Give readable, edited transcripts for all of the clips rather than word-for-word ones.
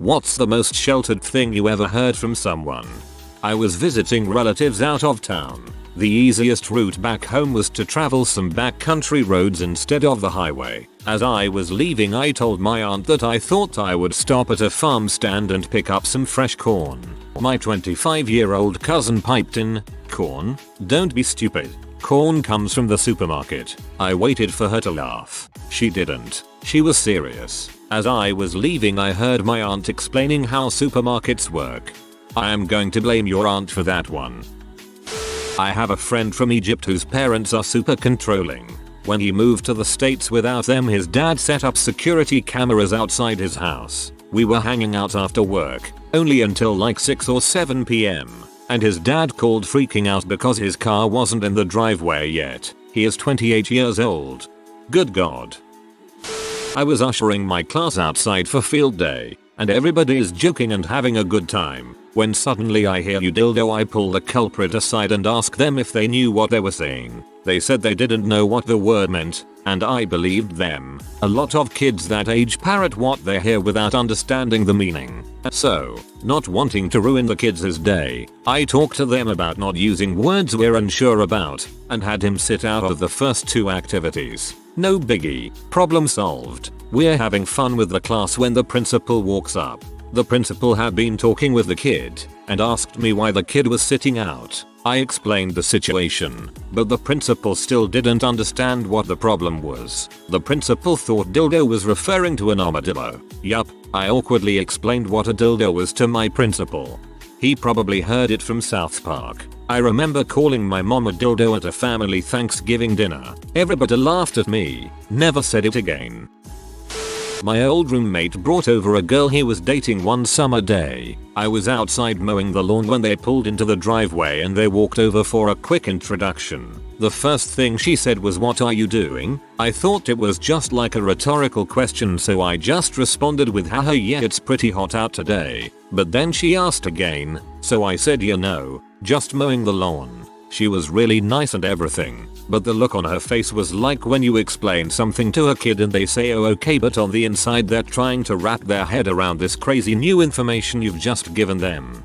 What's the most sheltered thing you ever heard from someone? I was visiting relatives out of town. The easiest route back home was to travel some backcountry roads instead of the highway. As I was leaving, I told my aunt that I thought I would stop at a farm stand and pick up some fresh corn. My 25-year-old cousin piped in, "Corn? Don't be stupid. Corn comes from the supermarket." I waited for her to laugh. She didn't. She was serious. As I was leaving, I heard my aunt explaining how supermarkets work. I am going to blame your aunt for that one. I have a friend from Egypt whose parents are super controlling. When he moved to the States without them, his dad set up security cameras outside his house. We were hanging out after work, only until like 6 or 7 p.m. and his dad called freaking out because his car wasn't in the driveway yet. He is 28 years old. Good God. I was ushering my class outside for field day, and everybody is joking and having a good time, when suddenly I hear "you dildo." I pull the culprit aside and ask them if they knew what they were saying. They said they didn't know what the word meant, and I believed them. A lot of kids that age parrot what they hear without understanding the meaning. So, not wanting to ruin the kids' day, I talked to them about not using words we're unsure about, and had him sit out of the first 2 activities. No biggie. Problem solved. We're having fun with the class when the principal walks up. The principal had been talking with the kid and asked me why the kid was sitting out. I explained the situation, but the principal still didn't understand what the problem was. The principal thought dildo was referring to an armadillo. Yup, I awkwardly explained what a dildo was to my principal. He probably heard it from South Park. I remember calling my mom a dildo at a family Thanksgiving dinner. Everybody laughed at me, never said it again. My old roommate brought over a girl he was dating one summer day. I was outside mowing the lawn when they pulled into the driveway and they walked over for a quick introduction. The first thing she said was, "What are you doing?" I thought it was just like a rhetorical question, so I just responded with, "Haha, yeah, it's pretty hot out today." But then she asked again, so I said, "You know, just mowing the lawn." She was really nice and everything, but the look on her face was like when you explain something to a kid and they say, "Oh okay," but on the inside they're trying to wrap their head around this crazy new information you've just given them.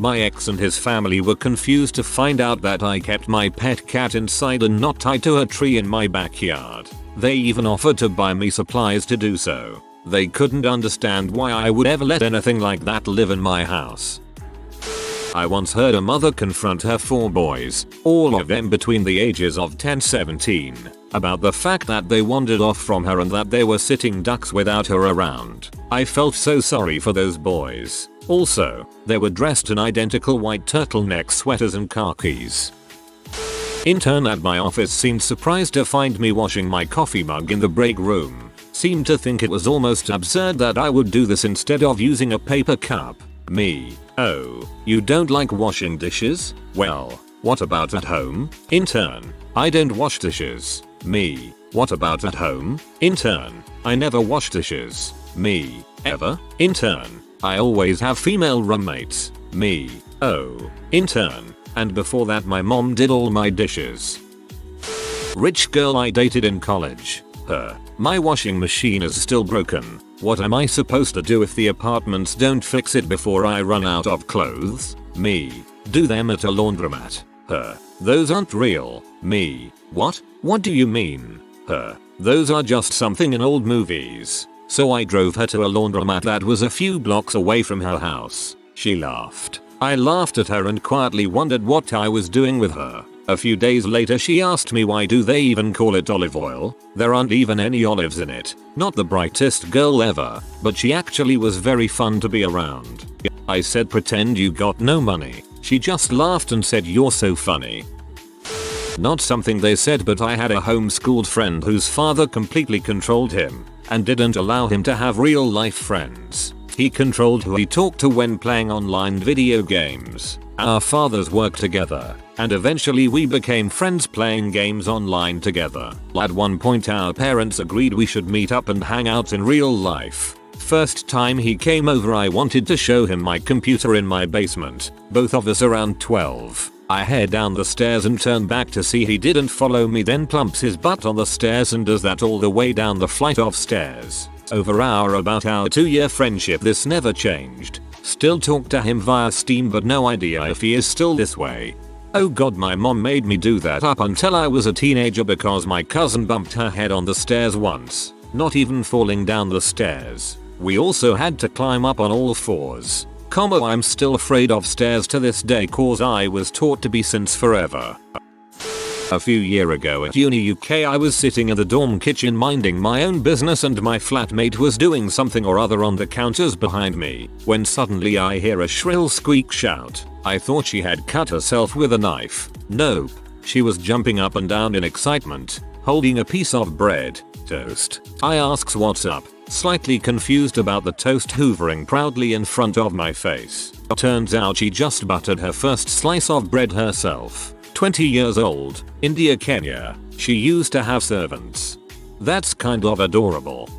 My ex and his family were confused to find out that I kept my pet cat inside and not tied to a tree in my backyard. They even offered to buy me supplies to do so. They couldn't understand why I would ever let anything like that live in my house. I once heard a mother confront her 4 boys, all of them between the ages of 10-17, about the fact that they wandered off from her and that they were sitting ducks without her around. I felt so sorry for those boys. Also, they were dressed in identical white turtleneck sweaters and khakis. Intern at my office seemed surprised to find me washing my coffee mug in the break room. Seemed to think it was almost absurd that I would do this instead of using a paper cup. Me: "Oh, you don't like washing dishes? Well, what about at home?" Intern: "I don't wash dishes." Me: "What about at home?" Intern: "I never wash dishes." Me: "Ever?" Intern: "I always have female roommates." Me: "Oh." Intern: "And before that my mom did all my dishes." Rich girl I dated in college. Her: "My washing machine is still broken. What am I supposed to do if the apartments don't fix it before I run out of clothes?" Me: "Do them at a laundromat." Her: "Those aren't real." Me: "What? What do you mean?" Her: "Those are just something in old movies." So I drove her to a laundromat that was a few blocks away from her house. She laughed. I laughed at her and quietly wondered what I was doing with her. A few days later she asked me, "Why do they even call it olive oil? There aren't even any olives in it." Not the brightest girl ever, but she actually was very fun to be around. I said, "Pretend you got no money." She just laughed and said, "You're so funny." Not something they said, but I had a homeschooled friend whose father completely controlled him and didn't allow him to have real life friends. He controlled who he talked to when playing online video games. Our fathers worked together, and eventually we became friends playing games online together. At one point our parents agreed we should meet up and hang out in real life. First time he came over I wanted to show him my computer in my basement, both of us around 12. I head down the stairs and turn back to see he didn't follow me, then plumps his butt on the stairs and does that all the way down the flight of stairs. Over our about our 2-year friendship this never changed. Still talk to him via Steam but no idea if he is still this way. Oh god, my mom made me do that up until I was a teenager because my cousin bumped her head on the stairs once. Not even falling down the stairs. We also had to climb up on all fours. I'm still afraid of stairs to this day cause I was taught to be since forever. A few years ago at uni UK I was sitting in the dorm kitchen minding my own business and my flatmate was doing something or other on the counters behind me, when suddenly I hear a shrill squeak shout. I thought she had cut herself with a knife. Nope. She was jumping up and down in excitement, holding a piece of bread, toast. I asks what's up, slightly confused about the toast hoovering proudly in front of my face. Turns out she just buttered her first slice of bread herself. 20 years old, India, Kenya. She used to have servants. That's kind of adorable.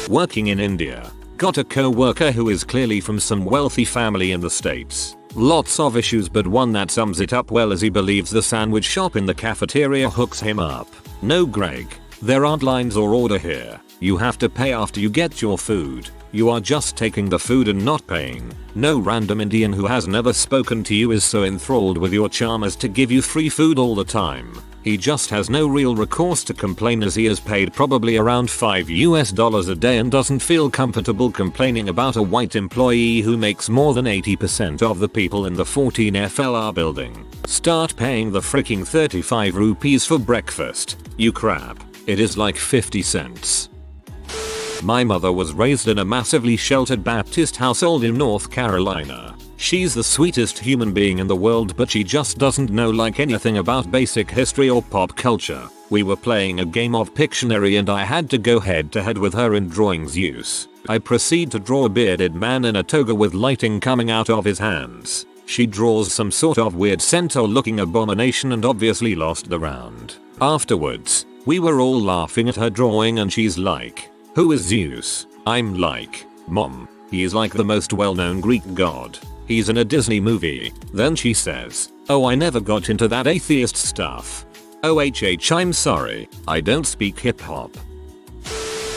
Working in India. Got a co-worker who is clearly from some wealthy family in the States. Lots of issues but one that sums it up well as he believes the sandwich shop in the cafeteria hooks him up. No Greg, there aren't lines or order here. You have to pay after you get your food. You are just taking the food and not paying. No random Indian who has never spoken to you is so enthralled with your charm as to give you free food all the time. He just has no real recourse to complain as he is paid probably around $5 a day and doesn't feel comfortable complaining about a white employee who makes more than 80% of the people in the 14 FLR building. Start paying the freaking 35 rupees for breakfast, you crap. It is like 50 cents. My mother was raised in a massively sheltered Baptist household in North Carolina. She's the sweetest human being in the world but she just doesn't know like anything about basic history or pop culture. We were playing a game of Pictionary and I had to go head to head with her in drawings use. I proceed to draw a bearded man in a toga with lighting coming out of his hands. She draws some sort of weird centaur looking abomination and obviously lost the round. Afterwards, we were all laughing at her drawing and she's like, "Who is Zeus?" I'm like, "Mom, he is like the most well-known Greek god. He's in a Disney movie." Then she says, "Oh, I never got into that atheist stuff." OHH, I'm sorry, I don't speak hip hop.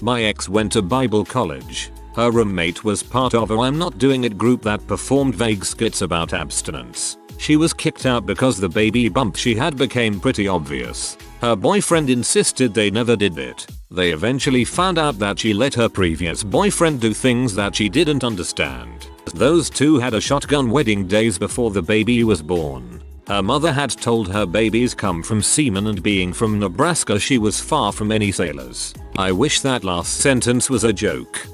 My ex went to Bible college. Her roommate was part of a I'm Not Doing It group that performed vague skits about abstinence. She was kicked out because the baby bump she had became pretty obvious. Her boyfriend insisted they never did it. They eventually found out that she let her previous boyfriend do things that she didn't understand. Those two had a shotgun wedding days before the baby was born. Her mother had told her babies come from semen and being from Nebraska she was far from any sailors. I wish that last sentence was a joke.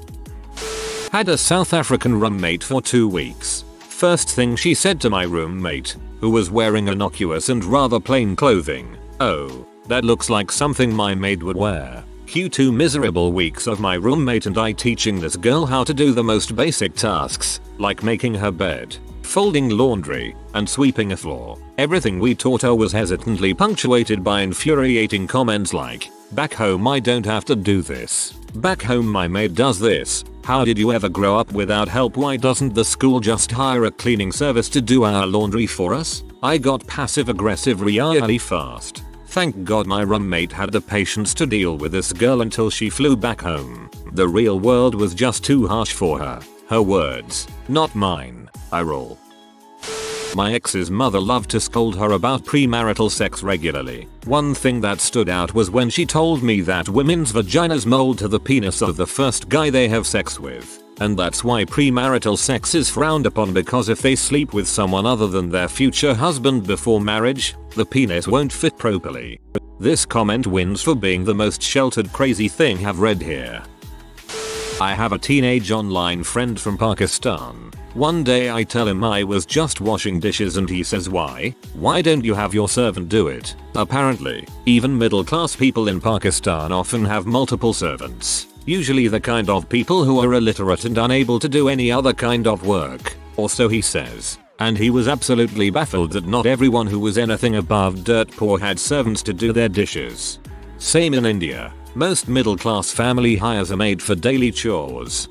Had a South African roommate for 2 weeks. First thing she said to my roommate, who was wearing innocuous and rather plain clothing, "Oh, that looks like something my maid would wear." Cue 2 miserable weeks of my roommate and I teaching this girl how to do the most basic tasks, like making her bed, folding laundry, and sweeping a floor. Everything we taught her was hesitantly punctuated by infuriating comments like, "Back home I don't have to do this. Back home my maid does this. How did you ever grow up without help? Why doesn't the school just hire a cleaning service to do our laundry for us?" I got passive aggressive really fast. Thank God my roommate had the patience to deal with this girl until she flew back home. The real world was just too harsh for her. Her words, not mine. I roll. My ex's mother loved to scold her about premarital sex regularly. One thing that stood out was when she told me that women's vaginas mold to the penis of the first guy they have sex with. And that's why premarital sex is frowned upon, because if they sleep with someone other than their future husband before marriage, the penis won't fit properly. This comment wins for being the most sheltered crazy thing I've read here. I have a teenage online friend from Pakistan. One day I tell him I was just washing dishes and he says, Why don't you have your servant do it?" Apparently, even middle class people in Pakistan often have multiple servants. Usually the kind of people who are illiterate and unable to do any other kind of work, or so he says. And he was absolutely baffled that not everyone who was anything above dirt poor had servants to do their dishes. Same in India. Most middle class family hires a maid for daily chores.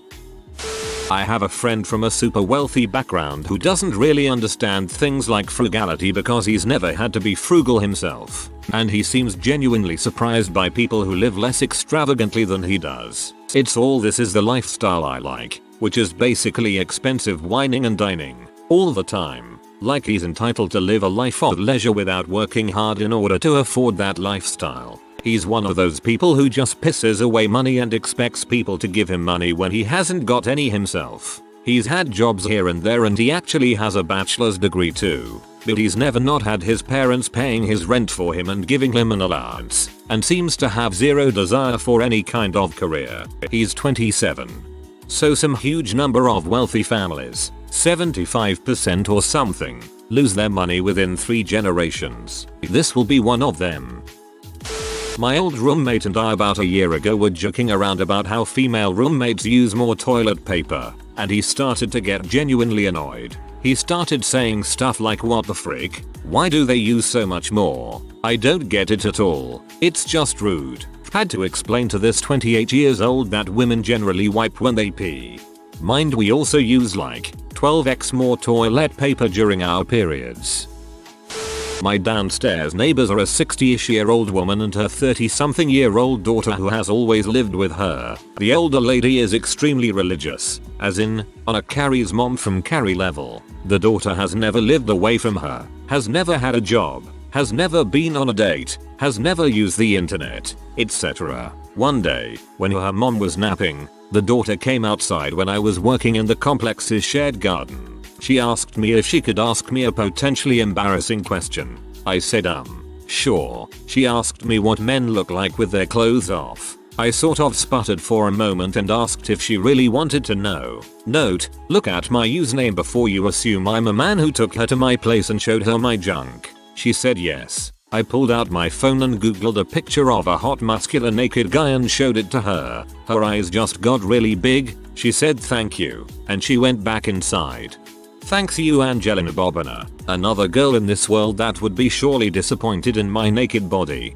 I have a friend from a super wealthy background who doesn't really understand things like frugality because he's never had to be frugal himself. And he seems genuinely surprised by people who live less extravagantly than he does. It's all this is the lifestyle I like, which is basically expensive whining and dining all the time. Like he's entitled to live a life of leisure without working hard in order to afford that lifestyle. He's one of those people who just pisses away money and expects people to give him money when he hasn't got any himself. He's had jobs here and there and he actually has a bachelor's degree too. But he's never not had his parents paying his rent for him and giving him an allowance, and seems to have zero desire for any kind of career. He's 27. So some huge number of wealthy families, 75% or something, lose their money within 3 generations. This will be one of them. My old roommate and I about a year ago were joking around about how female roommates use more toilet paper, and he started to get genuinely annoyed. He started saying stuff like, what the frick? Why do they use so much more? I don't get it at all. It's just rude. Had to explain to this 28 years old that women generally wipe when they pee. Mind we also use like 12x more toilet paper during our periods. My downstairs neighbors are a 60-ish-year-old woman and her 30-something-year-old daughter who has always lived with her. The older lady is extremely religious, as in, on a Carrie's mom from Carrie level. The daughter has never lived away from her, has never had a job, has never been on a date, has never used the internet, etc. One day, when her mom was napping, the daughter came outside when I was working in the complex's shared garden. She asked me if she could ask me a potentially embarrassing question. I said sure. She asked me what men look like with their clothes off. I sort of sputtered for a moment and asked if she really wanted to know. Note, look at my username before you assume I'm a man who took her to my place and showed her my junk. She said yes. I pulled out my phone and googled a picture of a hot muscular naked guy and showed it to her. Her eyes just got really big. She said thank you, and she went back inside. Thanks you Angelina Bobina, another girl in this world that would be surely disappointed in my naked body.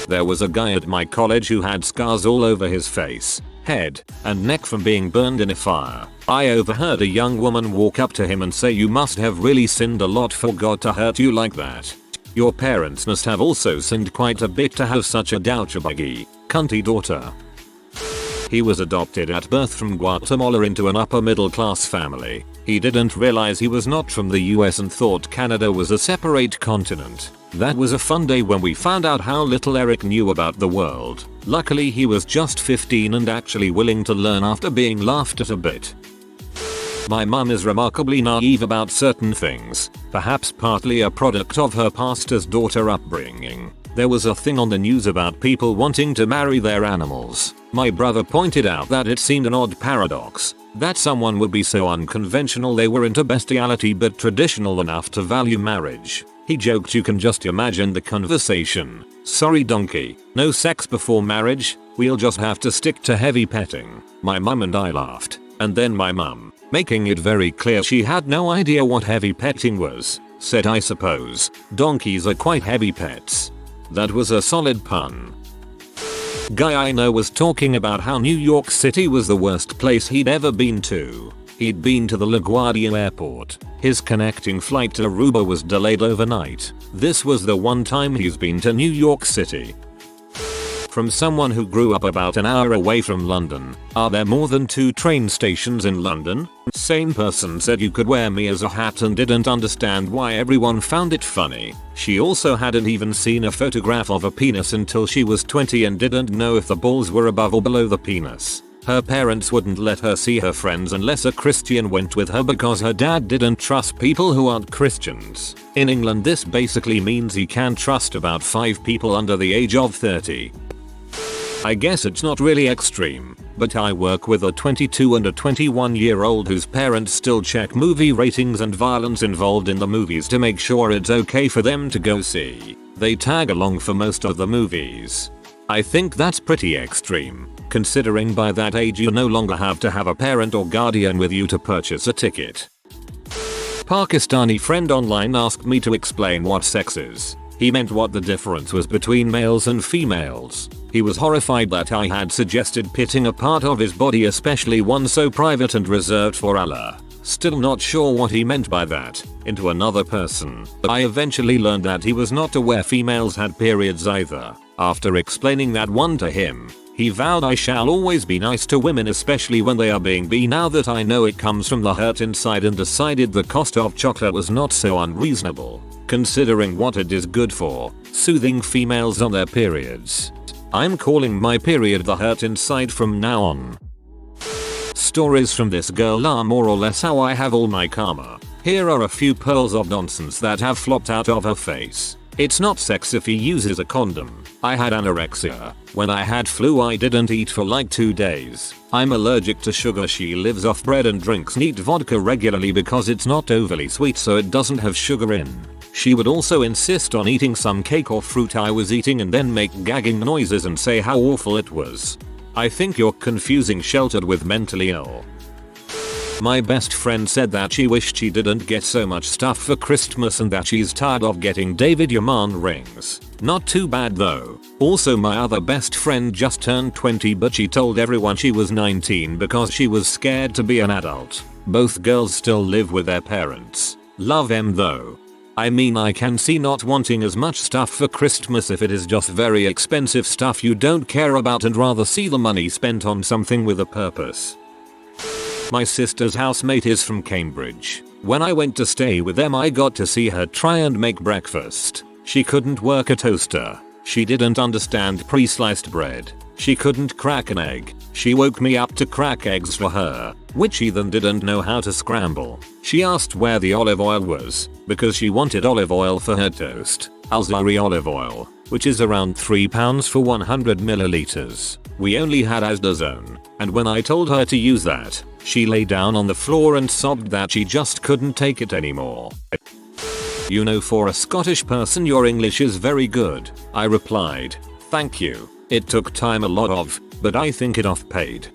There was a guy at my college who had scars all over his face, head, and neck from being burned in a fire. I overheard a young woman walk up to him and say, "You must have really sinned a lot for God to hurt you like that. Your parents must have also sinned quite a bit to have such a douchebaggy, cunty daughter." He was adopted at birth from Guatemala into an upper middle class family. He didn't realize he was not from the US and thought Canada was a separate continent. That was a fun day when we found out how little Eric knew about the world. Luckily he was just 15 and actually willing to learn after being laughed at a bit. My mum is remarkably naive about certain things, perhaps partly a product of her pastor's daughter upbringing. There was a thing on the news about people wanting to marry their animals. My brother pointed out that it seemed an odd paradox, that someone would be so unconventional they were into bestiality but traditional enough to value marriage. He joked, "You can just imagine the conversation. Sorry donkey, no sex before marriage, we'll just have to stick to heavy petting." My mum and I laughed, and then my mum, making it very clear she had no idea what heavy petting was, said, "I suppose donkeys are quite heavy pets." That was a solid pun. Guy I know was talking about how New York City was the worst place he'd ever been to. He'd been to the LaGuardia airport. His connecting flight to Aruba was delayed overnight. This was the one time he's been to New York City. From someone who grew up about an hour away from London, are there more than 2 train stations in London? Same person said you could wear me as a hat and didn't understand why everyone found it funny. She also hadn't even seen a photograph of a penis until she was 20 and didn't know if the balls were above or below the penis. Her parents wouldn't let her see her friends unless a Christian went with her because her dad didn't trust people who aren't Christians. In England this basically means he can't trust about 5 people under the age of 30. I guess it's not really extreme, but I work with a 22 and a 21-year-old whose parents still check movie ratings and violence involved in the movies to make sure it's okay for them to go see. They tag along for most of the movies. I think that's pretty extreme, considering by that age you no longer have to have a parent or guardian with you to purchase a ticket. Pakistani friend online asked me to explain what sex is. He meant what the difference was between males and females. He was horrified that I had suggested pitting a part of his body, especially one so private and reserved for Allah. Still not sure what he meant by that, into another person. I eventually learned that he was not aware females had periods either. After explaining that one to him, He vowed I shall always be nice to women, especially when they are being B. Now that I know it comes from the hurt inside, and decided the cost of chocolate was not so unreasonable, considering what it is good for, soothing females on their periods. I'm calling my period the hurt inside from now on. Stories from this girl are more or less how I have all my karma. Here are a few pearls of nonsense that have flopped out of her face. It's not sex if he uses a condom. I had anorexia. When I had flu I didn't eat for like 2 days. I'm allergic to sugar. She lives off bread and drinks neat vodka regularly because it's not overly sweet, so it doesn't have sugar in. She would also insist on eating some cake or fruit I was eating and then make gagging noises and say how awful it was. I think you're confusing sheltered with mentally ill. My best friend said that she wished she didn't get so much stuff for Christmas and that she's tired of getting David Yaman rings. Not too bad though. Also, my other best friend just turned 20, but she told everyone she was 19 because she was scared to be an adult. Both girls still live with their parents. Love them though. I mean, I can see not wanting as much stuff for Christmas if it is just very expensive stuff you don't care about and rather see the money spent on something with a purpose. My sister's housemate is from Cambridge. When I went to stay with them I got to see her try and make breakfast. She couldn't work a toaster. She didn't understand pre-sliced bread. She couldn't crack an egg. She woke me up to crack eggs for her, which she then didn't know how to scramble. She asked where the olive oil was, because she wanted olive oil for her toast. Alzari olive oil, which is around £3 for 100 milliliters. We only had Asda's own, and when I told her to use that, she lay down on the floor and sobbed that she just couldn't take it anymore. You know, for a Scottish person your English is very good. I replied, thank you. It took time, a lot of, but I think it off-paid.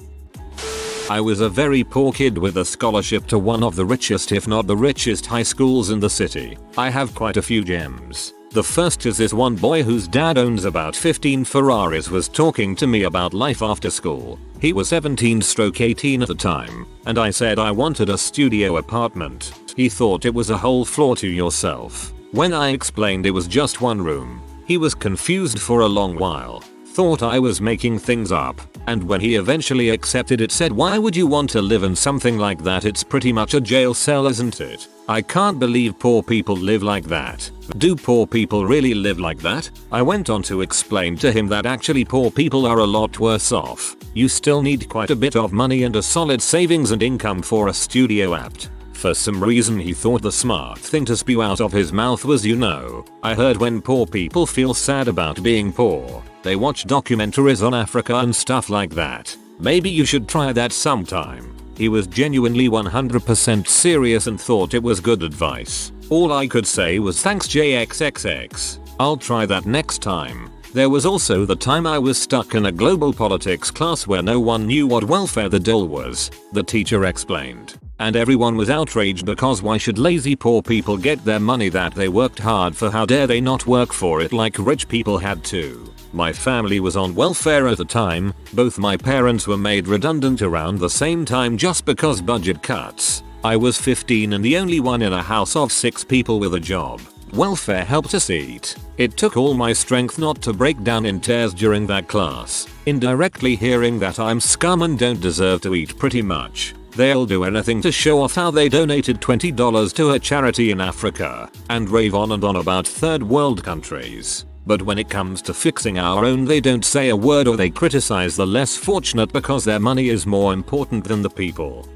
I was a very poor kid with a scholarship to one of the richest if not the richest high schools in the city. I have quite a few gems. The first is this one boy whose dad owns about 15 Ferraris was talking to me about life after school. He was 17/18 at the time, and I said I wanted a studio apartment. He thought it was a whole floor to yourself. When I explained it was just one room, he was confused for a long while, thought I was making things up, and when he eventually accepted it said, why would you want to live in something like that? It's pretty much a jail cell, isn't it? I can't believe poor people live like that. Do poor people really live like that? I went on to explain to him that actually poor people are a lot worse off. You still need quite a bit of money and a solid savings and income for a studio apt. For some reason he thought the smart thing to spew out of his mouth was, you know, I heard when poor people feel sad about being poor, they watch documentaries on Africa and stuff like that. Maybe you should try that sometime. He was genuinely 100% serious and thought it was good advice. All I could say was thanks JXXX. I'll try that next time. There was also the time I was stuck in a global politics class where no one knew what welfare the dole was, the teacher explained. And everyone was outraged because why should lazy poor people get their money that they worked hard for? How dare they not work for it like rich people had to? My family was on welfare at the time. Both my parents were made redundant around the same time just because budget cuts. I was 15 and the only one in a house of 6 people with a job. Welfare helped us eat. It took all my strength not to break down in tears during that class, indirectly hearing that I'm scum and don't deserve to eat pretty much. They'll do anything to show off how they donated $20 to a charity in Africa, and rave on and on about third world countries. But when it comes to fixing our own they don't say a word, or they criticize the less fortunate because their money is more important than the people.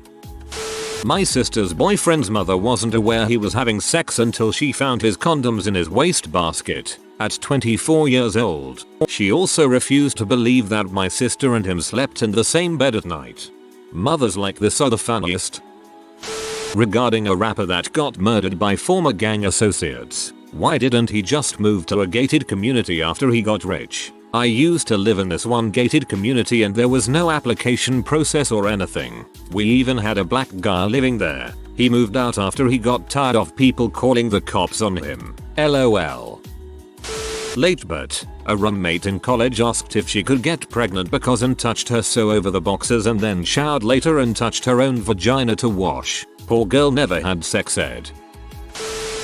My sister's boyfriend's mother wasn't aware he was having sex until she found his condoms in his wastebasket. At 24 years old, she also refused to believe that my sister and him slept in the same bed at night. Mothers like this are the funniest. Regarding a rapper that got murdered by former gang associates, why didn't he just move to a gated community after he got rich? I used to live in this one gated community and there was no application process or anything. We even had a black guy living there. He moved out after he got tired of people calling the cops on him. LOL. Late but a roommate in college asked if she could get pregnant because and touched her so over the boxers and then showered later and touched her own vagina to wash. Poor girl never had sex ed.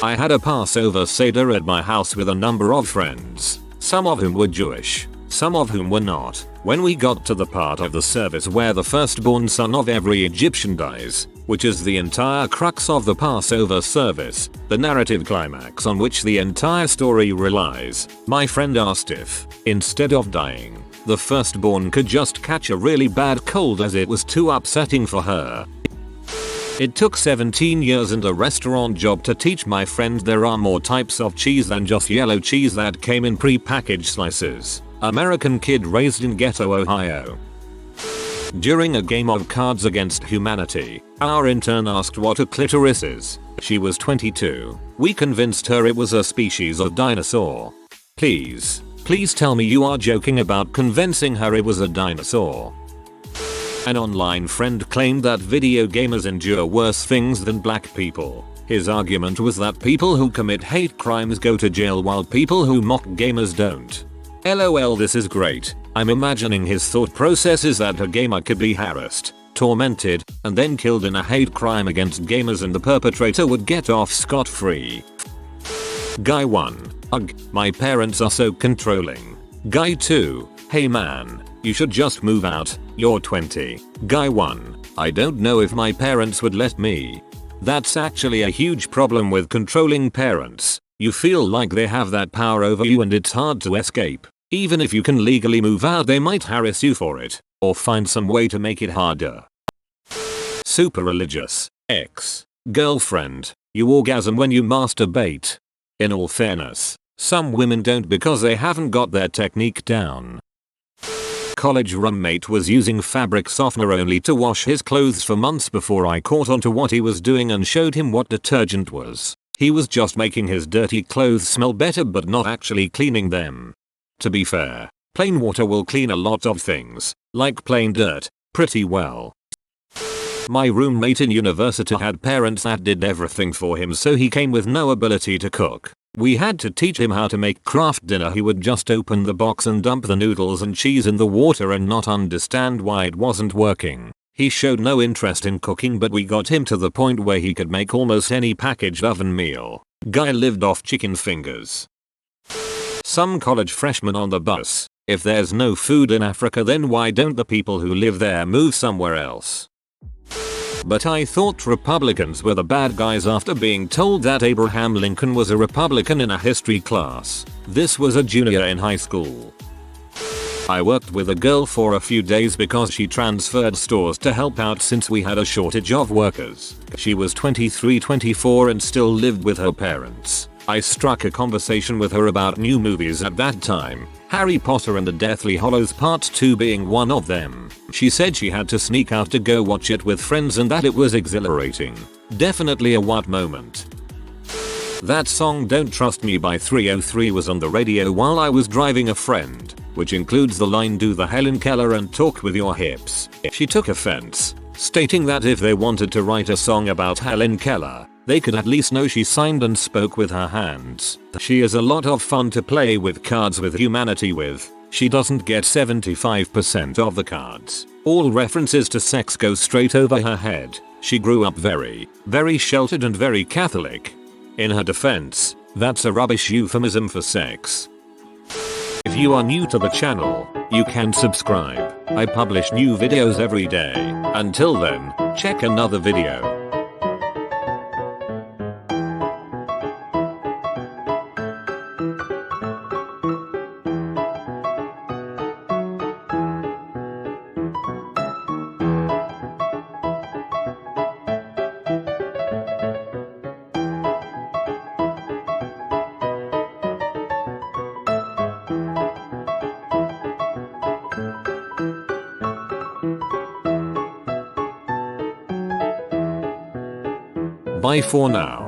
I had a Passover Seder at my house with a number of friends, some of whom were Jewish, some of whom were not. When we got to the part of the service where the firstborn son of every Egyptian dies, which is the entire crux of the Passover service, the narrative climax on which the entire story relies, my friend asked if, instead of dying, the firstborn could just catch a really bad cold as it was too upsetting for her. It took 17 years and a restaurant job to teach my friend there are more types of cheese than just yellow cheese that came in pre-packaged slices. American kid raised in Ghetto, Ohio. During a game of Cards Against Humanity, our intern asked what a clitoris is. She was 22. We convinced her it was a species of dinosaur. Please tell me you are joking about convincing her it was a dinosaur. An online friend claimed that video gamers endure worse things than black people. His argument was that people who commit hate crimes go to jail while people who mock gamers don't. LOL, this is great. I'm imagining his thought process is that a gamer could be harassed, tormented, and then killed in a hate crime against gamers and the perpetrator would get off scot-free. Guy 1. Ugh, my parents are so controlling. Guy 2. Hey man, you should just move out, you're 20. Guy 1. I don't know if my parents would let me. That's actually a huge problem with controlling parents. You feel like they have that power over you and it's hard to escape. Even if you can legally move out, they might harass you for it, or find some way to make it harder. Super religious. Ex-girlfriend. You orgasm when you masturbate. In all fairness, some women don't because they haven't got their technique down. College roommate was using fabric softener only to wash his clothes for months before I caught on to what he was doing and showed him what detergent was. He was just making his dirty clothes smell better but not actually cleaning them. To be fair, plain water will clean a lot of things, like plain dirt, pretty well. My roommate in university had parents that did everything for him, so he came with no ability to cook. We had to teach him how to make craft dinner. He would just open the box and dump the noodles and cheese in the water and not understand why it wasn't working. He showed no interest in cooking, but we got him to the point where he could make almost any packaged oven meal. Guy lived off chicken fingers. Some college freshmen on the bus. If there's no food in Africa, then why don't the people who live there move somewhere else? But I thought Republicans were the bad guys after being told that Abraham Lincoln was a Republican in a history class. This was a junior in high school. I worked with a girl for a few days because she transferred stores to help out since we had a shortage of workers. She was 23-24 and still lived with her parents. I struck a conversation with her about new movies at that time, Harry Potter and the Deathly Hallows Part 2 being one of them. She said she had to sneak out to go watch it with friends and that it was exhilarating. Definitely a what moment. That song Don't Trust Me by 303 was on the radio while I was driving a friend, which includes the line do the Helen Keller and talk with your hips. She took offense, stating that if they wanted to write a song about Helen Keller, they could at least know she signed and spoke with her hands. She is a lot of fun to play with cards with humanity with. She doesn't get 75% of the cards. All references to sex go straight over her head. She grew up very sheltered and very Catholic. In her defense, that's a rubbish euphemism for sex. If you are new to the channel, you can subscribe. I publish new videos every day. Until then, check another video. Bye for now.